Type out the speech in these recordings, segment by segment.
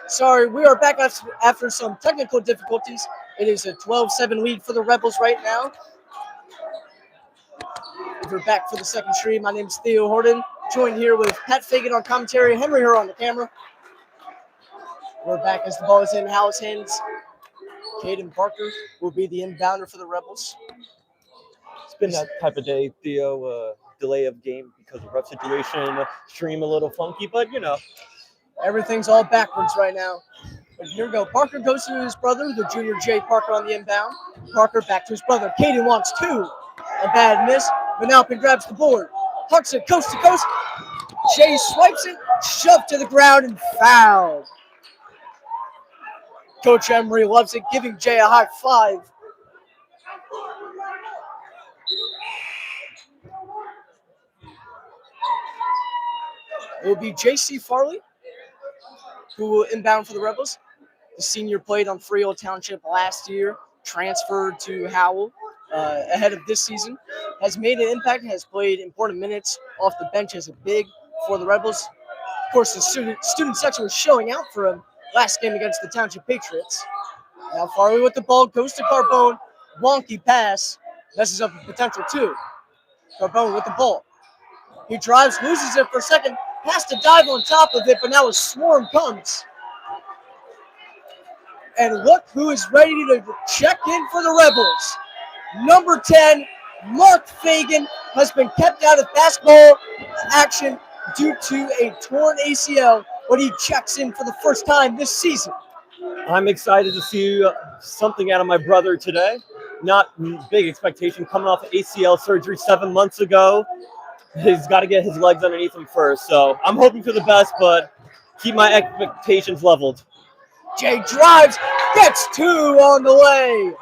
Sorry, we are back after some technical difficulties. It is a 12-7 lead for the Rebels right now. We're back for the second stream. My name is Theo Horton, joined here with Pat Fagan on commentary, Herr on the camera. We're back as the ball is in Howell's hands. Caden Parker will be the inbounder for the Rebels. It's been that type of day, Theo. Delay of game because of rough situation, stream a little funky, but you know. Everything's all backwards right now. But here we go. Parker goes to his brother, the junior Jay Parker on the inbound. Parker back to his brother. Caden wants two. A bad miss. Manalapan grabs the board. Hucks it coast to coast. Jay swipes it, shoved to the ground, and fouled. Coach Emery loves it, giving Jay a high five. It will be J.C. Farley, who will inbound for the Rebels. The senior played on Freehold Township last year, transferred to Howell ahead of this season, has made an impact, has played important minutes off the bench as a big for the Rebels. Of course, the student section was showing out for him last game against the Township Patriots. Now Farley with the ball, goes to Carbone, wonky pass, messes up the potential too. Carbone with the ball. He drives, loses it for a second, has to dive on top of it, but now a swarm comes. And look who is ready to check in for the Rebels. Number 10, Mark Fagan, has been kept out of basketball action due to a torn ACL, but he checks in for the first time this season. I'm excited to see something out of my brother today. Not big expectation coming off ACL surgery 7 months ago. He's got to get his legs underneath him first. So I'm hoping for the best, but keep my expectations leveled. Jay drives, gets two on the way.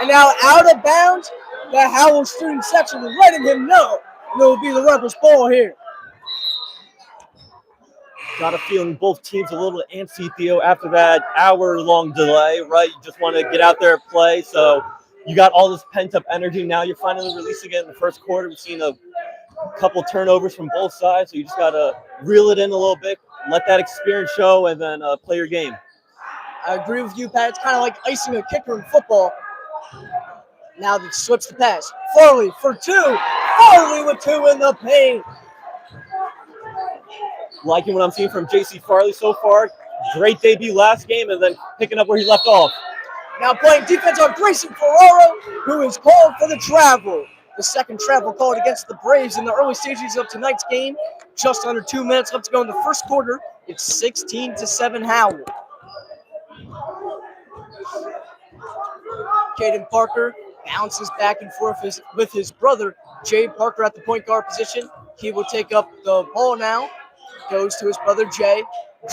And now out of bounds, the Howell student section is letting him know it will be the Rebels' ball here. Got a feeling both teams a little antsy, Theo, after that hour-long delay, right? You just want to get out there and play. So you got all this pent-up energy. Now you're finally releasing it in the first quarter. We've seen a couple turnovers from both sides, so you just got to reel it in a little bit, let that experience show, and then play your game. I agree with you, Pat. It's kind of like icing a kicker in football. Now that slips the pass. Farley for two. Farley with two in the paint. Liking what I'm seeing from J.C. Farley so far. Great debut last game and then picking up where he left off. Now playing defense on Grayson Ferraro, who is called for the travel. The second travel called against the Braves in the early stages of tonight's game. Just under 2 minutes left to go in the first quarter. It's 16-7 Howell. Caden Parker bounces back and forth with his brother, Jay Parker, at the point guard position. He will take up the ball now. Goes to his brother, Jay.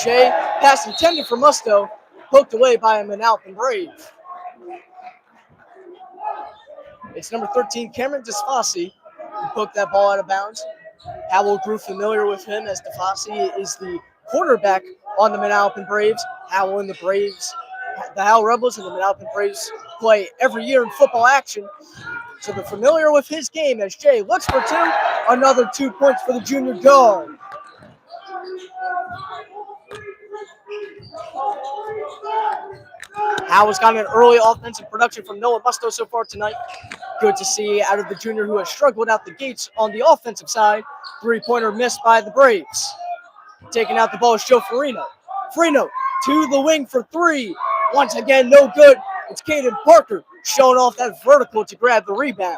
Jay, pass intended for Musto, poked away by a Manalapan Brave. It's number 13, Cameron DeFossi, who poked that ball out of bounds. Howell grew familiar with him as DeFossi is the quarterback on the Manalapan Braves. Howell and the Braves, the Howell Rebels and the Manalapan Braves play every year in football action. So they're familiar with his game as Jay looks for two. Another 2 points for the junior guard. Howell's got an early offensive production from Noah Musto so far tonight. Good to see out of the junior who has struggled out the gates on the offensive side. Three-pointer missed by the Braves. Taking out the ball is Joe Farino. Farino to the wing for three. Once again, no good. It's Caden Parker showing off that vertical to grab the rebound.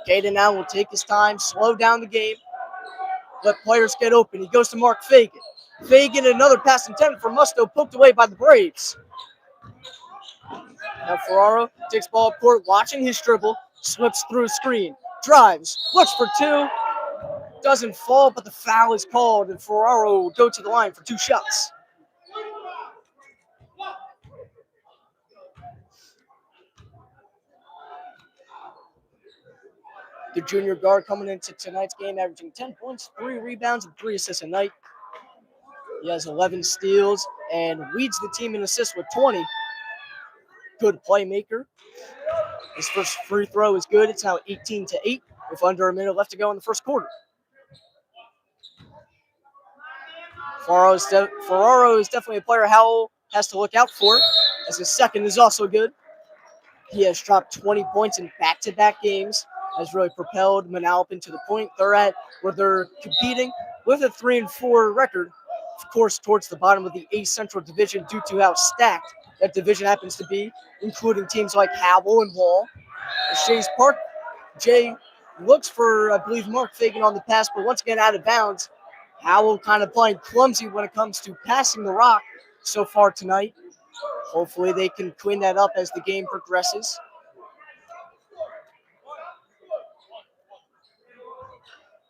Caden now will take his time, slow down the game, let players get open. He goes to Mark Fagan. Fagan, another pass intended for Musto, poked away by the Braves. Now Ferraro takes ball up court, watching his dribble, slips through a screen, drives, looks for two, doesn't fall, but the foul is called, and Ferraro will go to the line for two shots. The junior guard coming into tonight's game averaging 10 points, 3 rebounds, and 3 assists a night. He has 11 steals and leads the team in assists with 20. Good playmaker. His first free throw is good. It's now 18-8 with under a minute left to go in the first quarter. Ferraro is definitely a player Howell has to look out for, as his second is also good. He has dropped 20 points in back-to-back games, has really propelled Manalapan to the point they're at where they're competing with a 3-4 record, of course, towards the bottom of the A Central Division due to how stacked that division happens to be, including teams like Howell and Wall. Jay looks for, I believe, Mark Fagan on the pass, but once again out of bounds. Howell kind of playing clumsy when it comes to passing the rock so far tonight. Hopefully they can clean that up as the game progresses.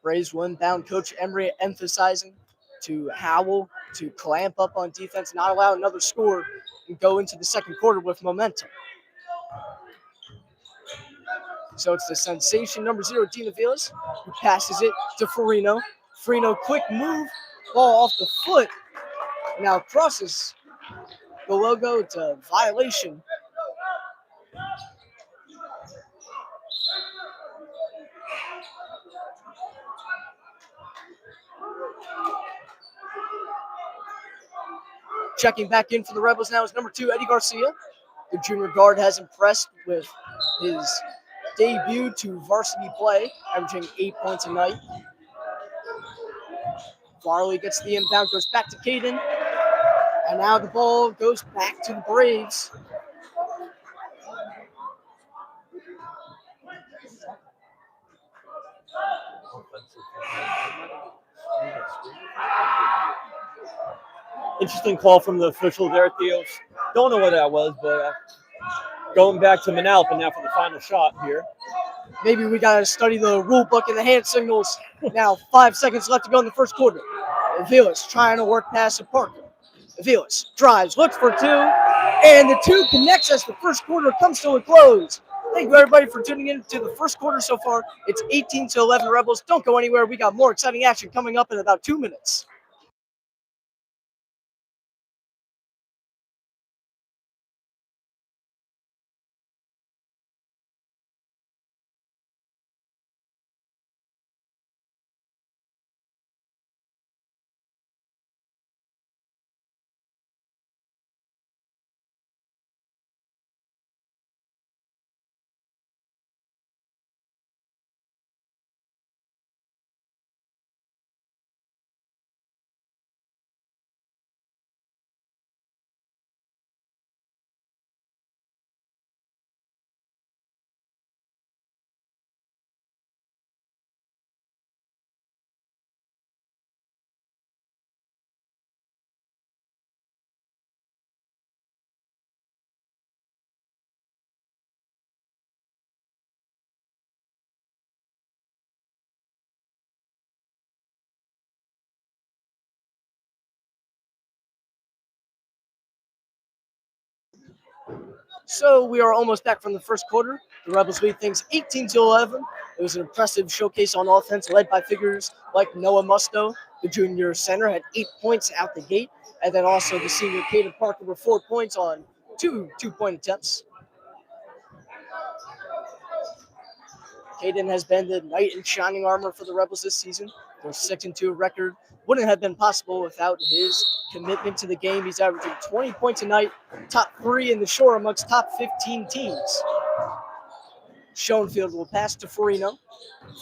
Braves will inbound. Coach Emery emphasizing to Howell to clamp up on defense, not allow another score, and go into the second quarter with momentum. So it's the sensation, number 0, Dina Vilas, who passes it to Farino. Farino, quick move, ball off the foot. Now crosses the logo to violation. Checking back in for the Rebels now is number 2, Eddie Garcia. The junior guard has impressed with his debut to varsity play, averaging 8 points a night. Farley gets the inbound, goes back to Caden, and now the ball goes back to the Braves. Interesting call from the official there, Theo. Don't know what that was, but going back to Manalapan now for the final shot here. Maybe we got to study the rule book and the hand signals. Now 5 seconds left to go in the first quarter. Vilas trying to work past the Parker. Vilas drives, looks for 2, and the 2 connects as the first quarter comes to a close. Thank you, everybody, for tuning in to the first quarter so far. It's 18-11 Rebels. Don't go anywhere. We got more exciting action coming up in about 2 minutes. So we are almost back from the first quarter. The Rebels lead things 18-11. It was an impressive showcase on offense led by figures like Noah Musto. The junior center had 8 points out the gate. And then also the senior Caden Parker with 4 points on two-point attempts. Caden has been the knight in shining armor for the Rebels this season. Their 6-2 record wouldn't have been possible without his commitment to the game. He's averaging 20 points a night, top 3 in the shore amongst top 15 teams. Schoenfield will pass to Farino.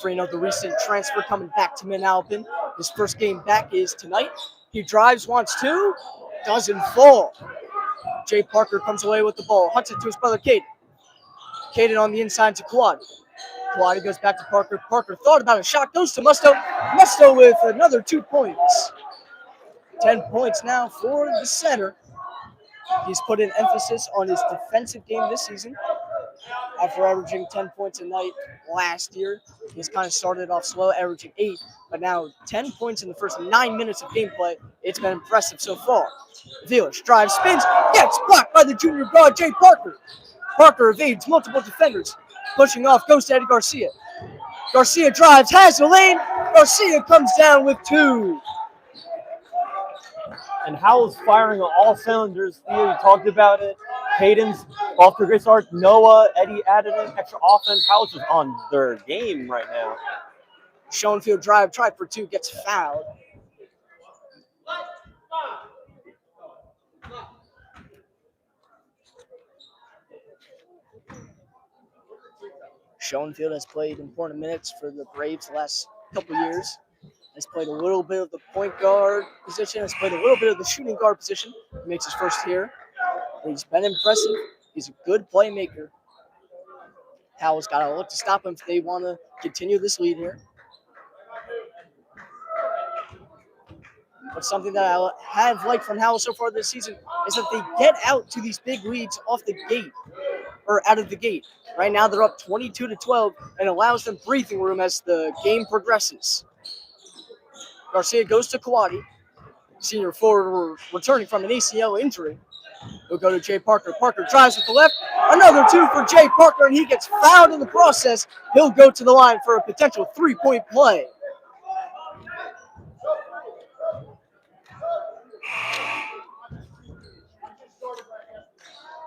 Farino, the recent transfer, coming back to Manalapan. His first game back is tonight. He drives, wants 2, doesn't fall. Jay Parker comes away with the ball, hunts it to his brother Caden. Caden on the inside to Quad. Quad goes back to Parker. Parker thought about a shot, goes to Musto. Musto with another 2 points. 10 points now for the center. He's put an emphasis on his defensive game this season. After averaging 10 points a night last year, he's kind of started off slow, averaging 8, but now 10 points in the first 9 minutes of gameplay. It's been impressive so far. Vilas drives, spins, gets blocked by the junior guard, Jay Parker. Parker evades multiple defenders. Pushing off, goes to Eddie Garcia. Garcia drives, has the lane. Garcia comes down with 2. And Howell's firing on all cylinders. Theo, you talked about it. Hayden's off to a great start. Noah, Eddie added in extra offense. Howells is on their game right now. Schoenfield drive, tried for two, gets fouled. Schoenfield has played important minutes for the Braves the last couple years. Has played a little bit of the point guard position, has played a little bit of the shooting guard position. He makes his first here. He's been impressive. He's a good playmaker. Howell's got to look to stop him if they want to continue this lead here. But something that I have liked from Howell so far this season is that they get out to these big leads off the gate, or out of the gate. Right now they're up 22-12 and allows them breathing room as the game progresses. Garcia goes to Kawadi. Senior forward returning from an ACL injury. He'll go to Jay Parker. Parker drives with the left. Another two for Jay Parker, and he gets fouled in the process. He'll go to the line for a potential three-point play.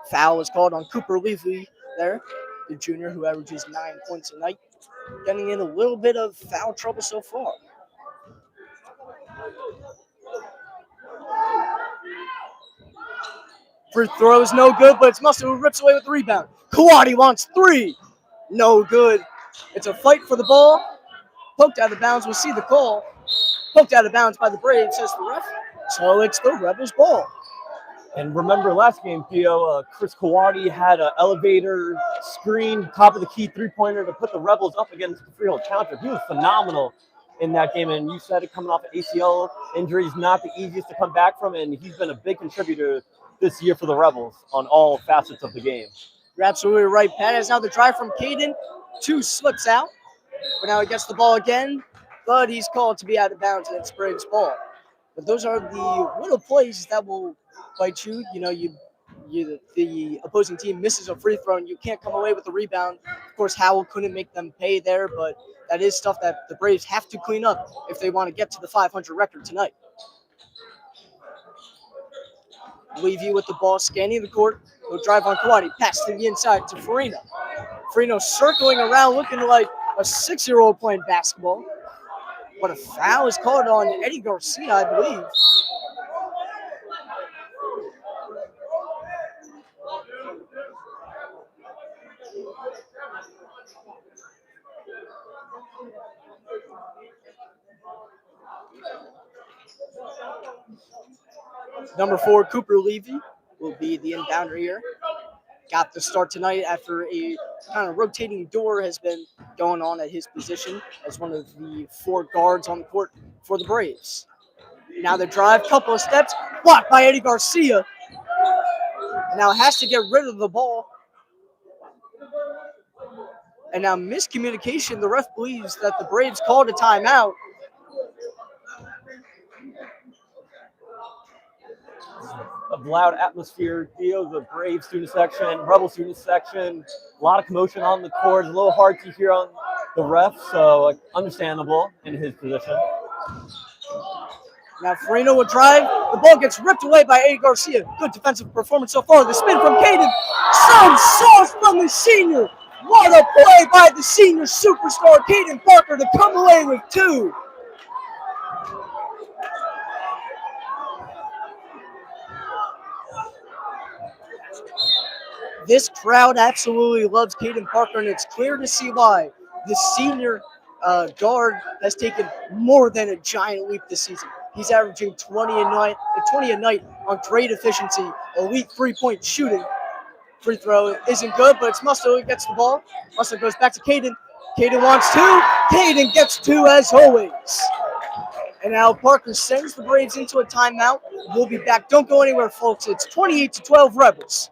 Foul was called on Cooper Levy there, the junior who averages 9 points a night. Getting in a little bit of foul trouble so far. Free throw is no good, but it's Mustard who rips away with the rebound. Kawadi wants three. No good. It's a fight for the ball. Poked out of bounds. We'll see the call. Poked out of bounds by the Braves, says the ref. So it's the Rebels' ball. And remember last game, Theo, Chris Kawadi had an elevator screen, top of the key three-pointer to put the Rebels up against the Freehold Township. He was phenomenal in that game, and you said it, coming off an ACL injury is not the easiest to come back from, and he's been a big contributor this year for the Rebels on all facets of the game. You're absolutely right, Pat. As now the drive from Caden, two slips out, but now he gets the ball again, but he's called to be out of bounds, and it's Braves' ball. But those are the little plays that will bite you. You know, the opposing team misses a free throw, and you can't come away with the rebound. Of course, Howell couldn't make them pay there, but that is stuff that the Braves have to clean up if they want to get to the 500 record tonight. Levy with the ball, scanning the court. He'll drive on Kawadi, pass to the inside to Farina. Farina circling around, looking like a 6-year-old playing basketball. But a foul is called on Eddie Garcia, I believe. Number 4, Cooper Levy, will be the inbounder here. Got the start tonight after a kind of rotating door has been going on at his position as one of the 4 guards on the court for the Braves. Now the drive, couple of steps, blocked by Eddie Garcia. Now has to get rid of the ball. And now miscommunication, the ref believes that the Braves called a timeout. A loud atmosphere. Theo, the Brave student section, Rebel student section, a lot of commotion on the court. A little hard to hear on the ref, so understandable in his position. Now Farina will drive. The ball gets ripped away by Eddie Garcia. Good defensive performance so far. The spin from Caden. Some sauce from the senior. What a play by the senior superstar, Caden Parker, to come away with 2. This crowd absolutely loves Caden Parker, and it's clear to see why. The senior guard has taken more than a giant leap this season. He's averaging 20 a night on great efficiency, elite three-point shooting. Free throw isn't good, but it's Musto who gets the ball. Musto goes back to Caden. Caden wants 2. Caden gets 2 as always. And now Parker sends the Braves into a timeout. We'll be back. Don't go anywhere, folks. It's 28-12 Rebels.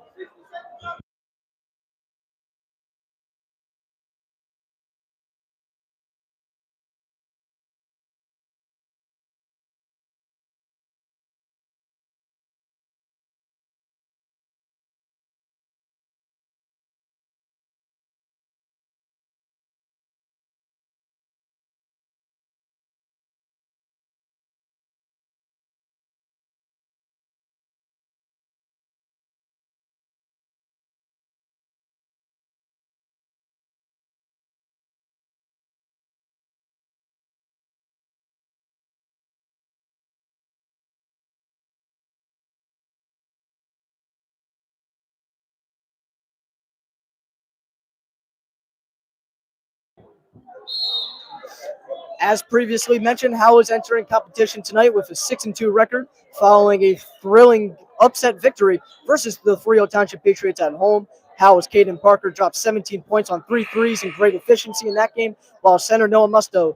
As previously mentioned, Howell is entering competition tonight with a 6-2 record following a thrilling upset victory versus the Frio Township Patriots at home. Howell's Caden Parker dropped 17 points on 3 threes and great efficiency in that game, while center Noah Musto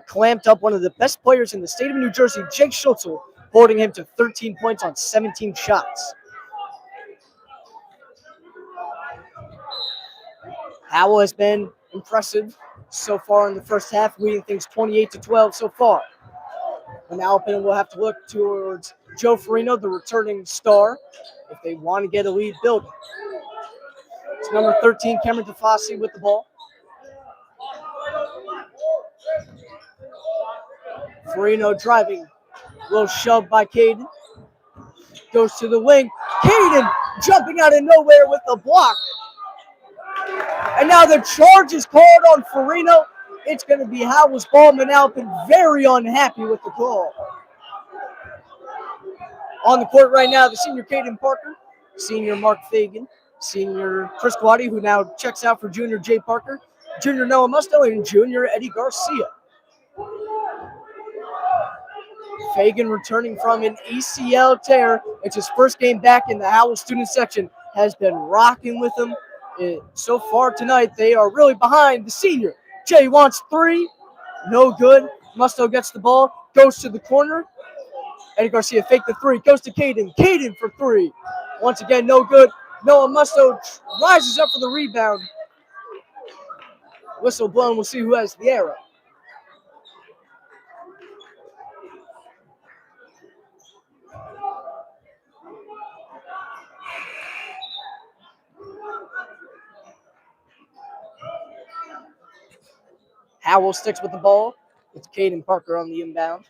clamped up one of the best players in the state of New Jersey, Jake Schutzel, holding him to 13 points on 17 shots. Howell has been impressive so far in the first half, leading things 28-12 so far. Manalapan will have to look towards Joe Farino, the returning star, if they want to get a lead building. It's number 13, Cameron DeFossi with the ball. Farino driving. Little shove by Caden. Goes to the wing. Caden jumping out of nowhere with the block. And now the charge is called on Farino. It's going to be Howell's ball. Manalapan very unhappy with the call. On the court right now, the senior Caden Parker, senior Mark Fagan, senior Chris Guadi, who now checks out for junior Jay Parker, junior Noah Musto, and junior Eddie Garcia. Fagan returning from an ACL tear. It's his first game back in the Howell student section. Has been rocking with them. So far tonight, they are really behind the senior. Jay wants 3. No good. Musto gets the ball. Goes to the corner. Eddie Garcia faked the 3. Goes to Caden. Caden for 3. Once again, no good. Noah Musto rises up for the rebound. Whistle blown. We'll see who has the arrow. Howell sticks with the ball. It's Caden Parker on the inbound.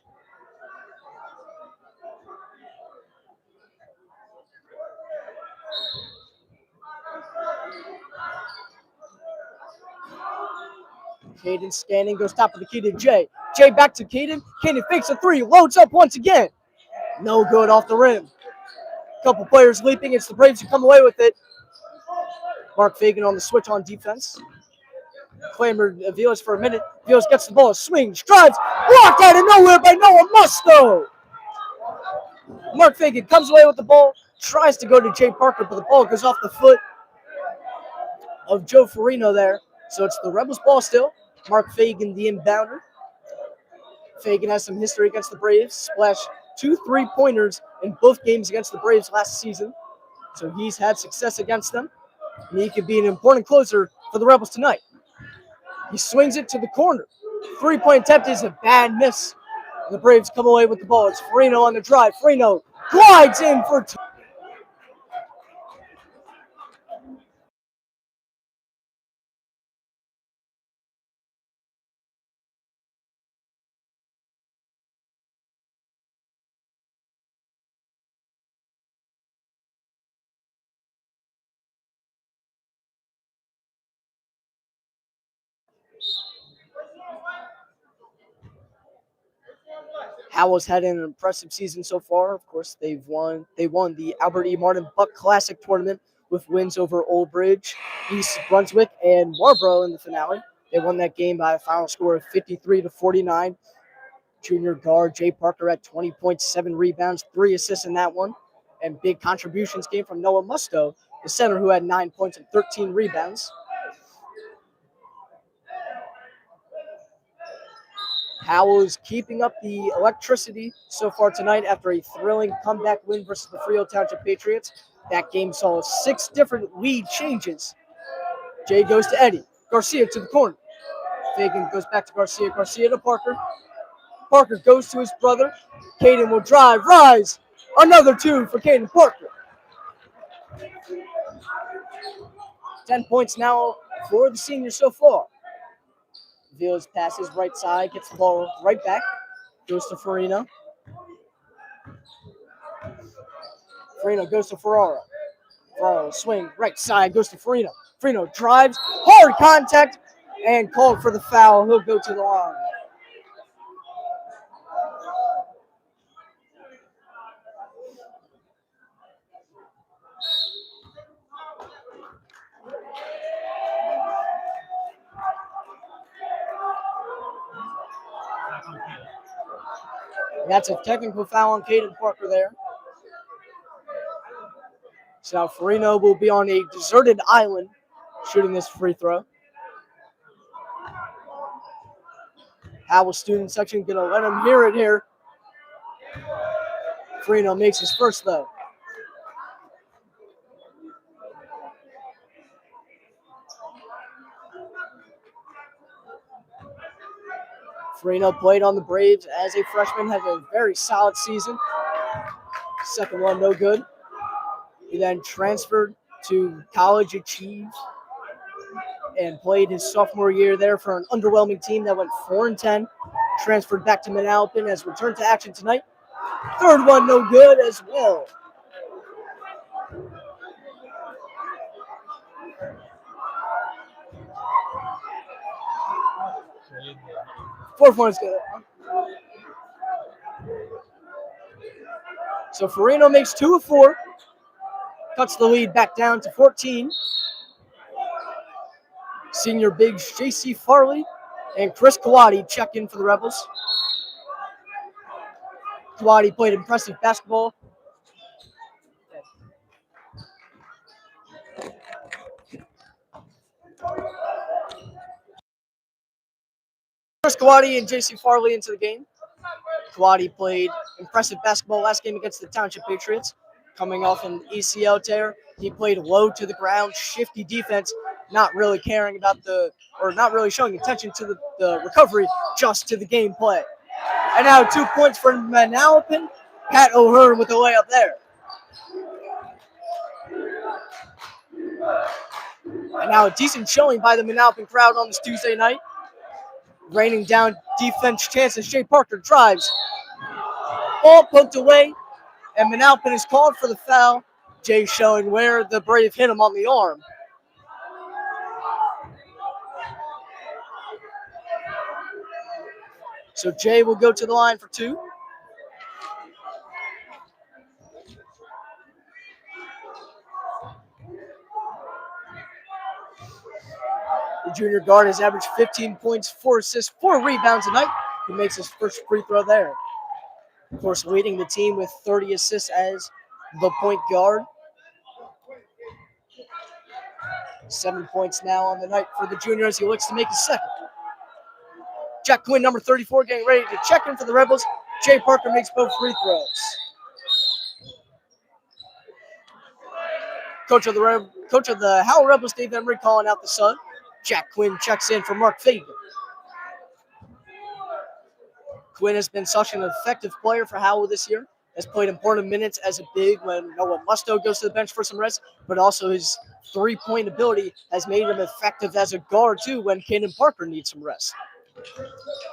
Caden scanning, goes top of the key to Jay. Jay back to Caden. Caden fakes a 3, loads up once again. No good off the rim. Couple players leaping. It's the Braves who come away with it. Mark Fagan on the switch on defense. Clamored Vilas for a minute. Vilas gets the ball, swings, drives, blocked out of nowhere by Noah Musto. Mark Fagan comes away with the ball, tries to go to Jay Parker, but the ball goes off the foot of Joe Farino there. So it's the Rebels ball still. Mark Fagan, the inbounder. Fagan has some history against the Braves. Splashed 2 3-pointers in both games against the Braves last season. So he's had success against them. And he could be an important closer for the Rebels tonight. He swings it to the corner. 3-point attempt is a bad miss. And the Braves come away with the ball. It's Farino on the drive. Farino glides in for 2. Howell's had an impressive season so far. Of course, they won the Albert E. Martin Buck Classic tournament with wins over Old Bridge, East Brunswick, and Marlboro in the finale. They won that game by a final score of 53-49. Junior guard Jay Parker had 20.7 rebounds, 3 assists in that one. And big contributions came from Noah Musto, the center, who had 9 points and 13 rebounds. Howell is keeping up the electricity so far tonight after a thrilling comeback win versus the Frio Township Patriots. That game saw 6 different lead changes. Jay goes to Eddie. Garcia to the corner. Fagan goes back to Garcia. Garcia to Parker. Parker goes to his brother. Caden will drive, rise. Another 2 for Caden Parker. 10 points now for the senior so far. Vilas passes right side, gets the ball right back. Goes to Farino. Farino goes to Ferraro. Ferraro swing right side, goes to Farino. Farino drives, hard contact, and called for the foul. He'll go to the line. That's a technical foul on Caden Parker there. So now Farino will be on a deserted island shooting this free throw. Howell student section going to let him hear it here. Farino makes his first though. Farino played on the Braves as a freshman, had a very solid season. Second one, no good. He then transferred to College of Chiefs and played his sophomore year there for an underwhelming team that went 4-10. Transferred back to Manalapan, has returned to action tonight. Third one, no good as well. Fourth one is good. So Farino makes 2 of 4. Cuts the lead back down to 14. Senior bigs J.C. Farley and Chris Kawadi check in for the Rebels. Kawadi played impressive basketball. Chris Kawadi and J.C. Farley into the game. Kawadi played impressive basketball last game against the Township Patriots. Coming off an ACL tear, he played low to the ground, shifty defense, not really caring about not really showing attention to the recovery, just to the gameplay. And now 2 points for Manalapan. Pat O'Hearn with the layup there. And now a decent showing by the Manalapan crowd on this Tuesday night. Raining down defense chances. Jay Parker drives. Ball poked away, and Manalapan is called for the foul. Jay showing where the Brave hit him on the arm. So Jay will go to the line for 2. The junior guard has averaged 15 points, 4 assists, 4 rebounds tonight. He makes his first free throw there. Of course, leading the team with 30 assists as the point guard. 7 points now on the night for the junior as he looks to make his second. Jack Quinn, number 34, getting ready to check in for the Rebels. Jay Parker makes both free throws. Coach of the Howell Rebels, Dave Emery, calling out the sub. Jack Quinn checks in for Mark Fagan. Quinn has been such an effective player for Howell this year. Has played important minutes as a big when Noah Musto goes to the bench for some rest, but also his three-point ability has made him effective as a guard too when Caden Parker needs some rest.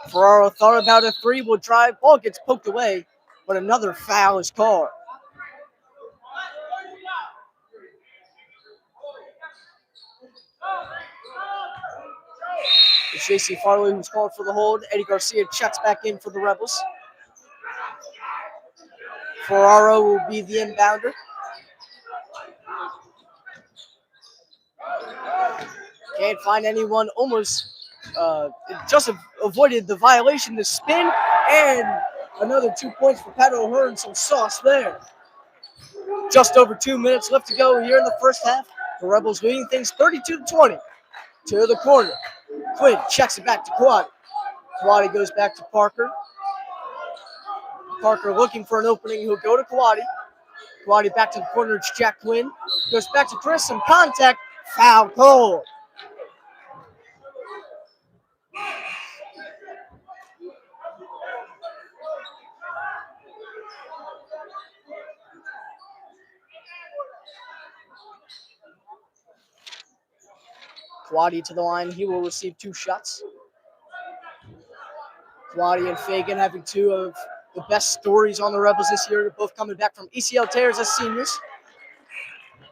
Ferraro thought about a 3, will drive, ball gets poked away, but another foul is called. It's J.C. Farley who's called for the hold. Eddie Garcia checks back in for the Rebels. Ferraro will be the inbounder. Can't find anyone, almost just avoided the violation, the spin, and another 2 points for Pat O'Hearn, some sauce there. Just over 2 minutes left to go here in the first half. The Rebels leading things 32-20 to the corner. Quinn checks it back to Kawadi. Kawadi goes back to Parker. Parker looking for an opening. He'll go to Kawadi. Kawadi back to the corner. It's Jack Quinn. Goes back to Chris. Some contact. Foul call. Kawadi to the line. He will receive 2 shots. Kawadi and Fagan having 2 of the best stories on the Rebels this year. They're both coming back from ACL tears as seniors.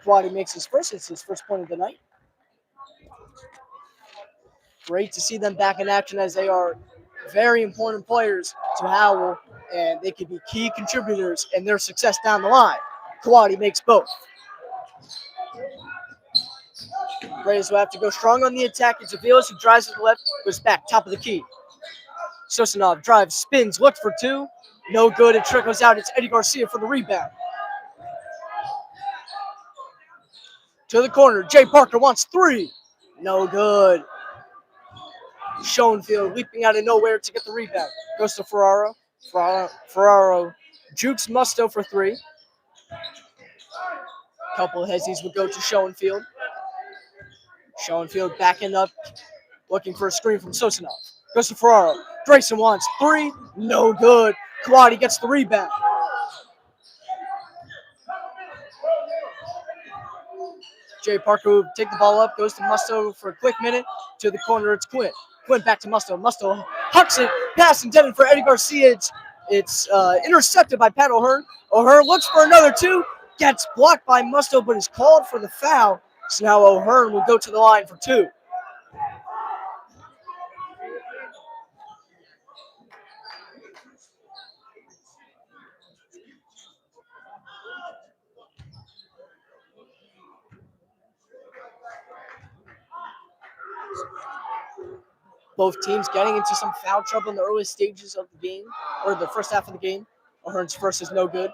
Kawadi makes his first. It's his first point of the night. Great to see them back in action as they are very important players to Howell, and they could be key contributors in their success down the line. Kawadi makes both. Braves will have to go strong on the attack. It's Aviles who drives to the left, goes back, top of the key. Sosanov drives, spins, looks for 2, No good. It trickles out. It's Eddie Garcia for the rebound. To the corner. Jay Parker wants three. No good. Schoenfield leaping out of nowhere to get the rebound. Goes to Ferraro. Ferraro jukes Musto for three. Couple of hezzies would go to Schoenfield. Schoenfield backing up, looking for a screen from Sosinov. Goes to Ferraro. Grayson wants three. No good. Kawadi gets the rebound. Jay Parker will take the ball up, goes to Musto for a quick minute. To the corner, it's Quinn. Quinn back to Musto. Musto hucks it. Pass intended for Eddie Garcia. It's intercepted by Pat O'Hearn. O'Hearn looks for another two. Gets blocked by Musto, but is called for the foul. So now O'Hearn will go to the line for two. Both teams getting into some foul trouble in the early stages of the game, or the first half of the game. O'Hearn's first is no good.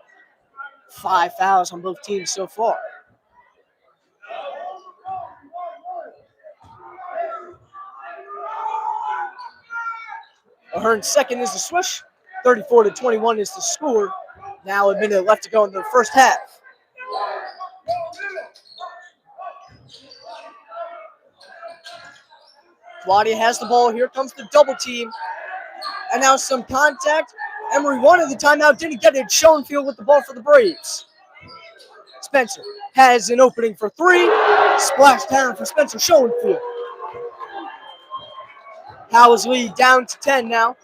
5 fouls on both teams so far. O'Hearn's second is the swish. 34-21 is the score. Now a minute left to go in the first half. Claudia has the ball. Here comes the double team. And now some contact. Emory wanted the timeout, didn't get it. Schoenfield with the ball for the Braves. Spencer has an opening for three. Splash down for Spencer Schoenfield. Howell's lead down to 10 now.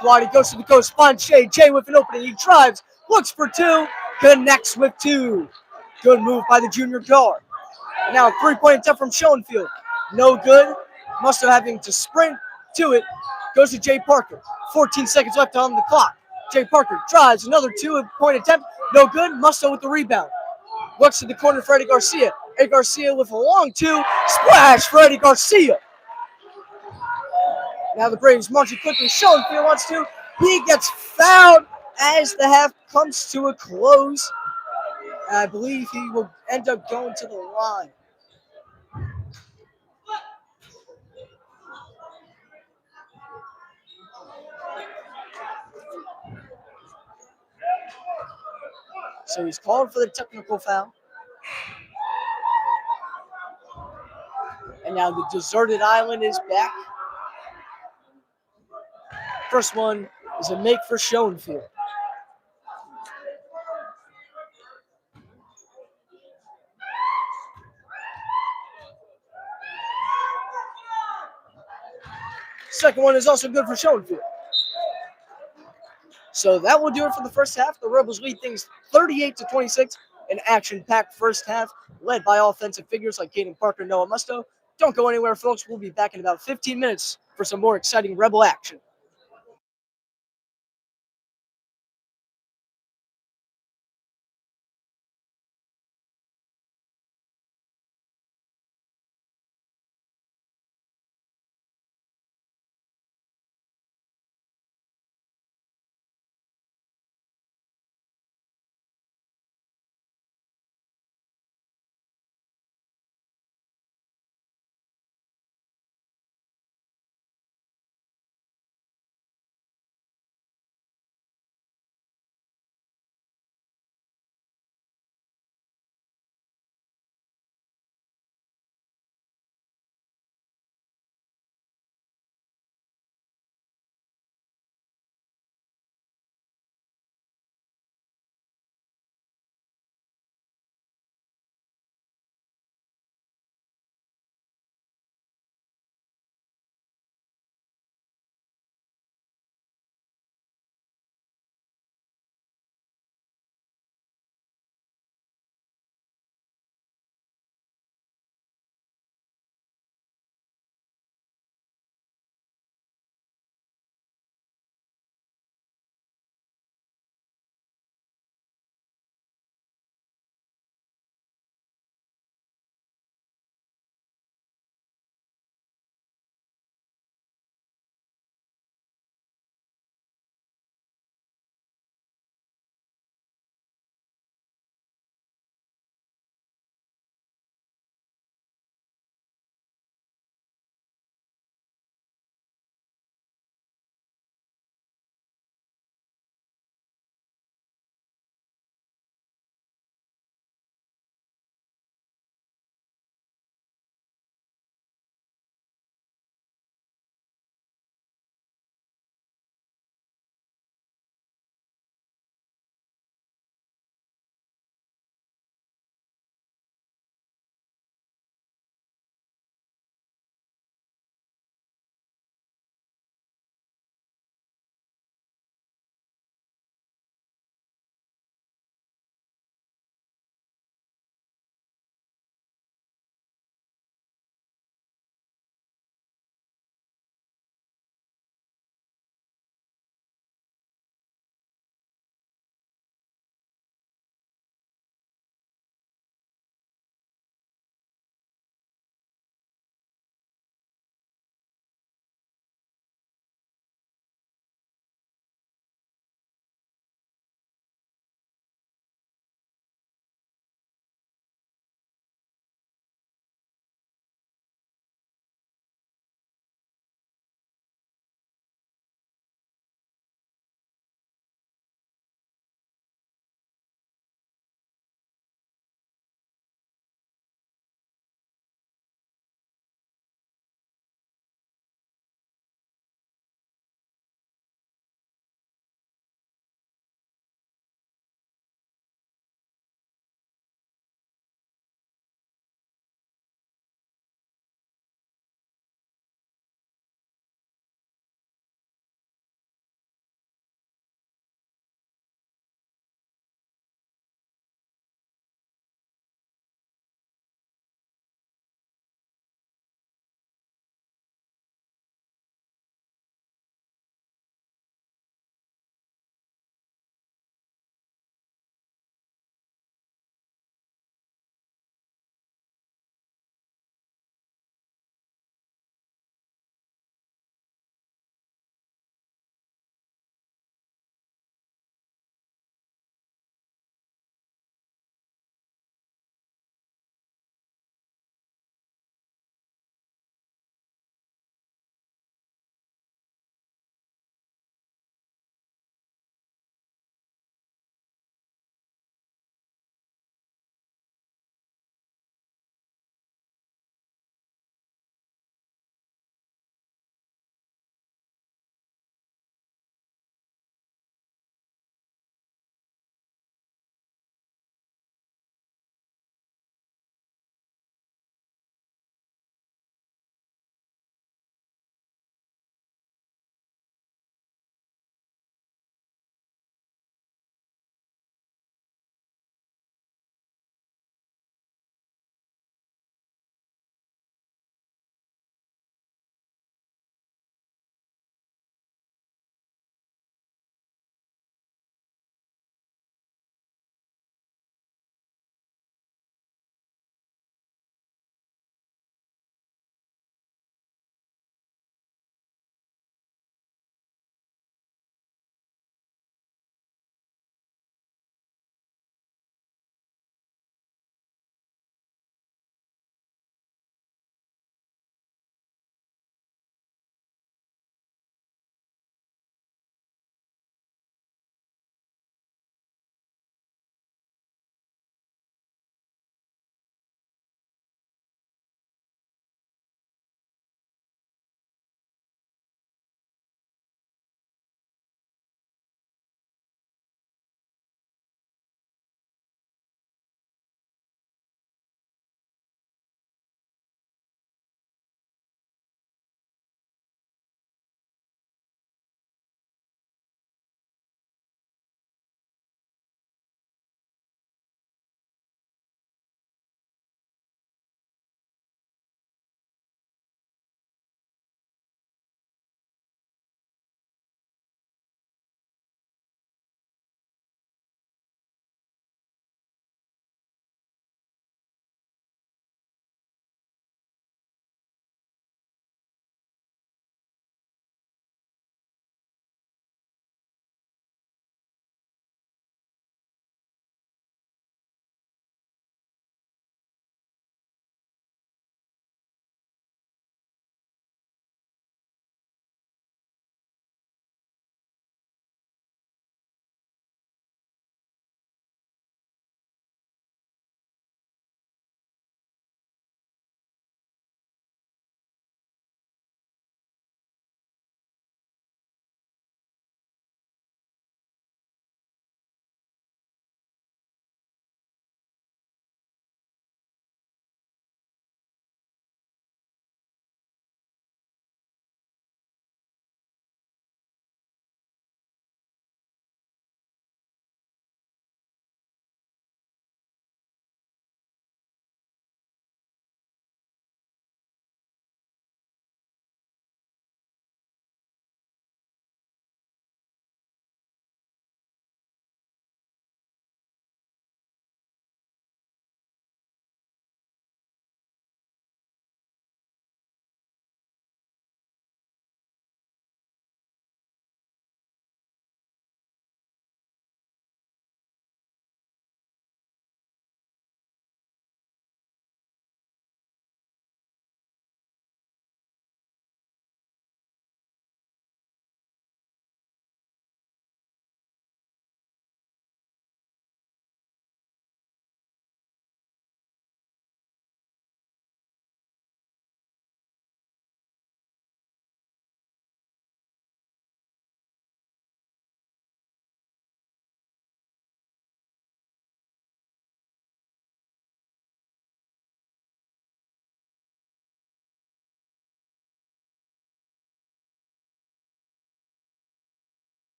Claudia goes to the coast, finds Jay. Jay with an opening. He drives, looks for two, connects with two. Good move by the junior guard. And now a three-point attempt from Schoenfield. No good. Musto having to sprint to it. Goes to Jay Parker. 14 seconds left on the clock. Jay Parker drives, another two-point attempt. No good. Musto with the rebound. Looks to the corner for Eddie Garcia. Eddie Garcia with a long two. Splash for Eddie Garcia. Now the Braves marching quickly. Schoenfield wants to. He gets fouled as the half comes to a close. And I believe he will end up going to the line. So he's called for the technical foul. And now the deserted island is back. First one is a make for Schoenfield. Second one is also good for Schoenfield. So that will do it for the first half. The Rebels lead things 38-26. An action-packed first half led by offensive figures like Caden Parker and Noah Musto. Don't go anywhere, folks. We'll be back in about 15 minutes for some more exciting Rebel action.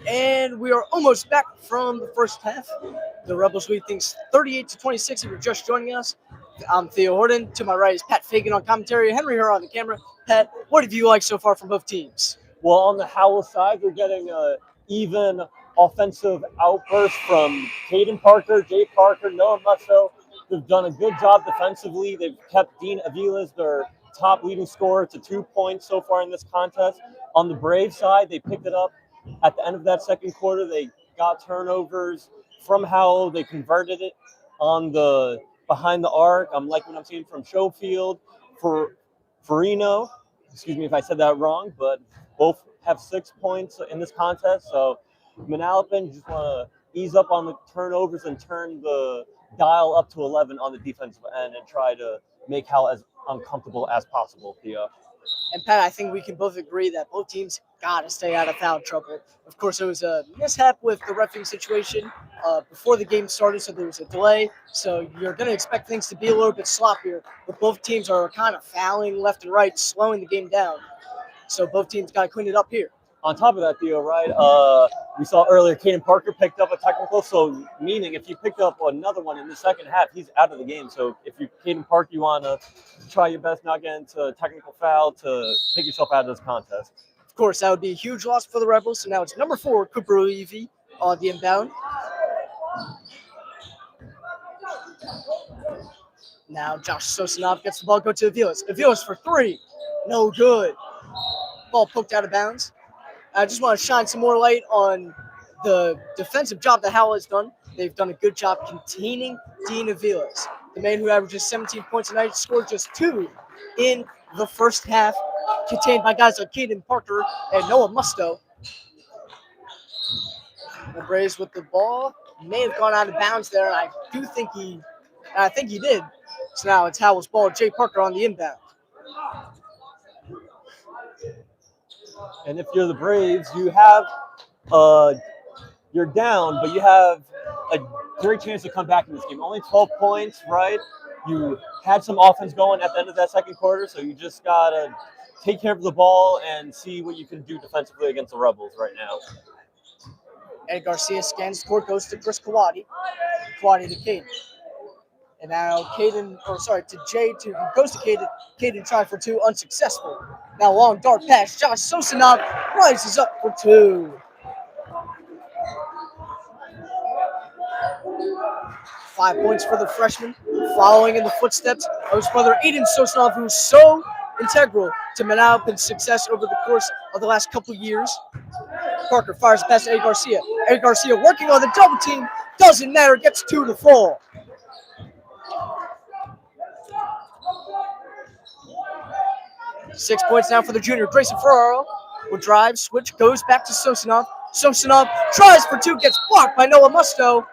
And we are almost back from the first half. The Rebels lead things 38-26 if you're just joining us. I'm Theo Horton. To my right is Pat Fagan on commentary, Henry Herr on the camera. Pat, what have you liked so far from both teams? Well, on the Howell side, they're getting an even offensive outburst from Caden Parker, Jay Parker, Noah Musso. They've done a good job defensively. They've kept Dean Avila's their top leading scorer to 2 points so far in this contest. On the Brave side, they picked it up at the end of that second quarter. They got turnovers from Howell. They converted it on the behind the arc. I'm liking what I'm seeing from Schofield, for Farino. Excuse me if I said that wrong, but both have 6 points in this contest. So Manalapan just want to ease up on the turnovers and turn the dial up to 11 on the defensive end and try to make Howell as uncomfortable as possible, Theo. And Pat, I think we can both agree that both teams got to stay out of foul trouble. Of course, there was a mishap with the reffing situation before the game started, so there was a delay. So you're going to expect things to be a little bit sloppier, but both teams are kind of fouling left and right, slowing the game down. So both teams got to clean it up here. On top of that, Theo, right, we saw earlier Caden Parker picked up a technical, so meaning if you picked up another one in the second half, he's out of the game. So if you Caden Parker, you want to try your best not get into a technical foul to take yourself out of this contest. Of course, that would be a huge loss for the Rebels. So now it's number 4, Cooper Levy on the inbound. Now Josh Sosanov gets the ball, go to Avilas. Avilas for 3. No good. Ball poked out of bounds. I just want to shine some more light on the defensive job that Howell has done. They've done a good job containing Dean Avilas. The man who averages 17 points a night scored just 2 in the first half, contained by guys like Caden Parker and Noah Musto. The Braves with the ball may have gone out of bounds there. I think he did. So now it's Howell's ball. Jay Parker on the inbound. And if you're the Braves, you have you're down, but you have a great chance to come back in this game. Only 12 points, right? You had some offense going at the end of that second quarter, so you just got to take care of the ball and see what you can do defensively against the Rebels right now. Ed Garcia scans the court, goes to Chris Kawadi. Kawadi to Caden. And now to Jay, goes to Caden. Caden tried for 2, unsuccessful. Now long dart pass. Josh Sosanov rises up for 2. Five points for the freshman, following in the footsteps of his brother Aiden Sosanov, who's so integral to Manalapan's success over the course of the last couple of years. Parker fires past Eddie Garcia. Eddie Garcia working on the double team. Doesn't matter, gets 2 to fall. Six points now for the junior. Grayson Ferraro will drive, switch, goes back to Sosanov. Sosanov tries for 2, gets blocked by Noah Musto.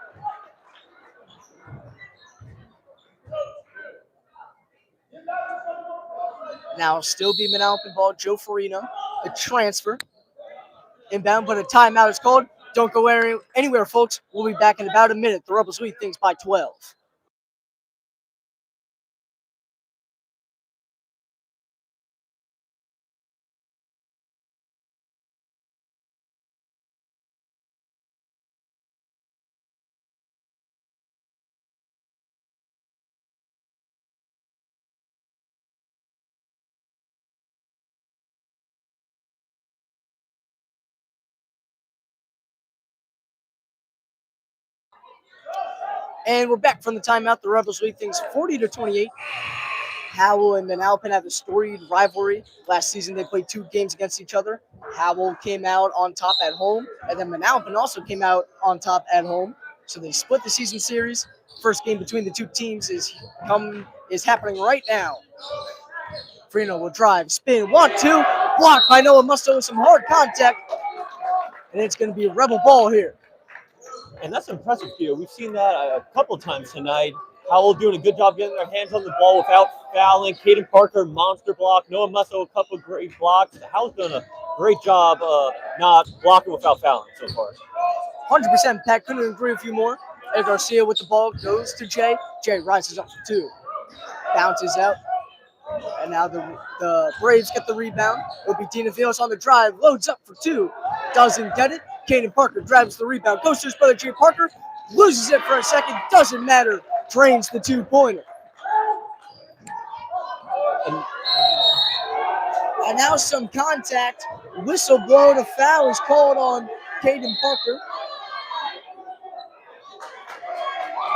Now still be Manalapan ball. Joe Farino, the transfer. Inbound, but a timeout is called. Don't go anywhere, folks. We'll be back in about a minute. The Rebels lead things by 12. And we're back from the timeout. The Rebels lead things 40-28. Howell and Manalapan have a storied rivalry. Last season, they played 2 games against each other. Howell came out on top at home, and then Manalapan also came out on top at home. So they split the season series. First game between the 2 teams is happening right now. Farino will drive, spin, 1-2, blocked by Noah Musto with some hard contact. And it's going to be a Rebel ball here. And that's impressive, Theo. We've seen that a couple times tonight. Howell doing a good job getting their hands on the ball without fouling. Caden Parker, monster block. Noah Musso, a couple great blocks. Howell's doing a great job not blocking without fouling so far. 100%. Pat couldn't agree with you more. Ed Garcia with the ball goes to Jay. Jay rises up for 2. Bounces out. And now the Braves get the rebound. It'll be Dean Avilas on the drive. Loads up for 2. Doesn't get it. Caden Parker grabs the rebound, goes to his brother Jay Parker, loses it for a second, doesn't matter, drains the two-pointer. And now some contact, whistle blown, a foul is called on Caden Parker.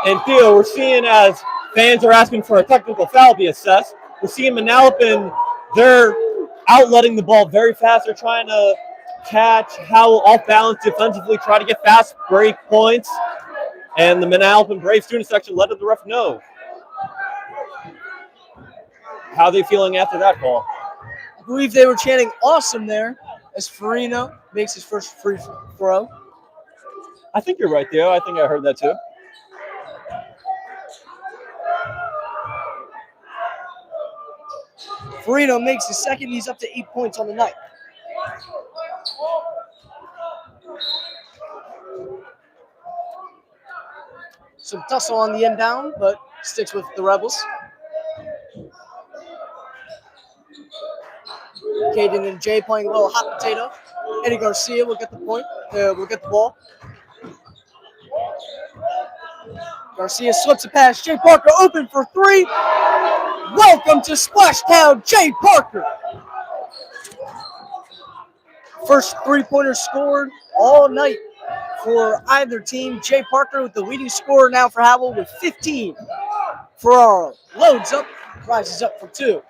And Theo, we're seeing as fans are asking for a technical foul be assessed, we're seeing Manalapan, they're outletting the ball very fast. They're trying to catch Howell off balance defensively, try to get fast break points. And the Manalapan Brave student section let the ref know. How are they feeling after that call? I believe they were chanting awesome there as Farino makes his first free throw. I think you're right, Theo. I think I heard that too. Farino makes his second. He's up to 8 points on the night. Some tussle on the inbound, but sticks with the Rebels. Caden and Jay playing a little hot potato. Eddie Garcia will get the point. Will get the ball. Garcia slips a pass. Jay Parker open for three. Welcome to Splashtown, Jay Parker. First three-pointer scored all night for either team. Jay Parker with the leading scorer now for Howell with 15. Ferraro loads up, rises up for two.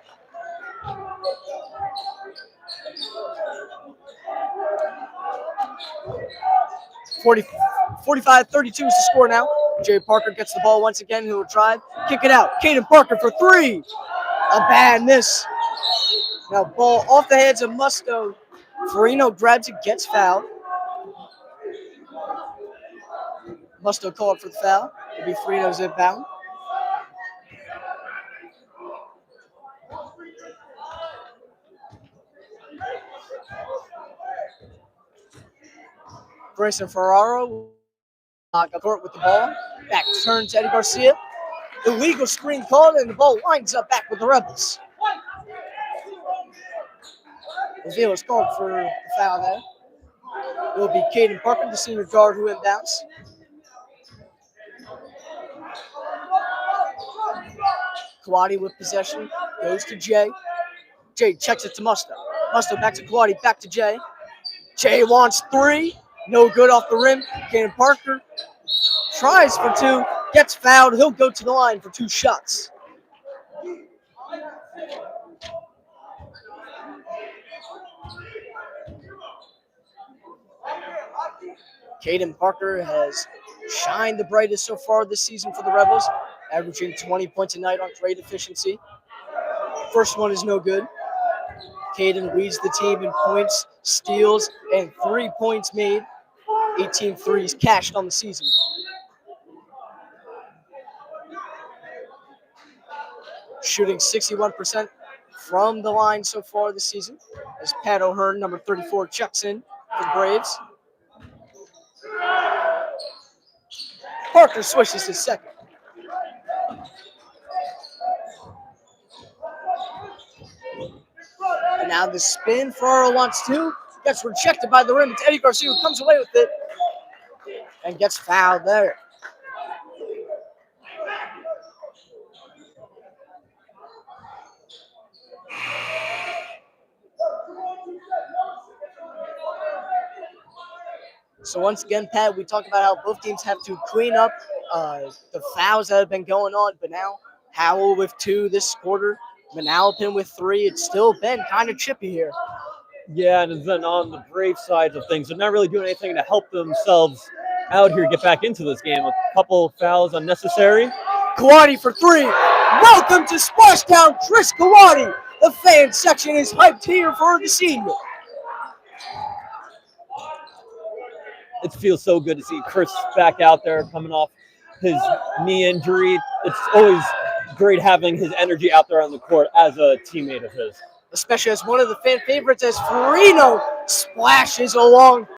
$45-32 is the score now. Jay Parker gets the ball once again. Who will try? Kick it out. Caden Parker for three. A bad miss. Now ball off the hands of Musto. Farino grabs it, gets fouled. Musto called for the foul. It'll be Farino's inbound. Grayson Ferraro up court with the ball. Back turn to Eddie Garcia. Illegal screen called, and the ball winds up back with the Rebels. Theo is called for the foul there. It will be Caden Parker, the senior guard, who inbounds. Kawadi with possession, goes to Jay. Jay checks it to Musto. Musto back to Kawadi, back to Jay. Jay wants three. No good off the rim. Caden Parker tries for two, gets fouled. He'll go to the line for two shots. Caden Parker has shined the brightest so far this season for the Rebels, averaging 20 points a night on trade efficiency. First one is no good. Caden leads the team in points, steals, and 3 points made. 18 threes cashed on the season. Shooting 61% from the line so far this season as Pat O'Hearn, number 34, checks in for the Braves. Parker swishes his second. And now the spin. Ferraro wants two. Gets rejected by the rim. It's Eddie Garcia who comes away with it and gets fouled there. So once again, Pat, we talked about how both teams have to clean up the fouls that have been going on, but now Howell with two this quarter, Manalapan with three. It's still been kind of chippy here. Yeah, and then on the Brave side of things, they're not really doing anything to help themselves out here get back into this game. A couple of fouls unnecessary. Kawadi for three. Welcome to Splashtown, Chris Kawadi. The fan section is hyped here for the senior. It feels so good to see Chris back out there coming off his knee injury. It's always great having his energy out there on the court as a teammate of his. Especially as one of the fan favorites as Farino splashes along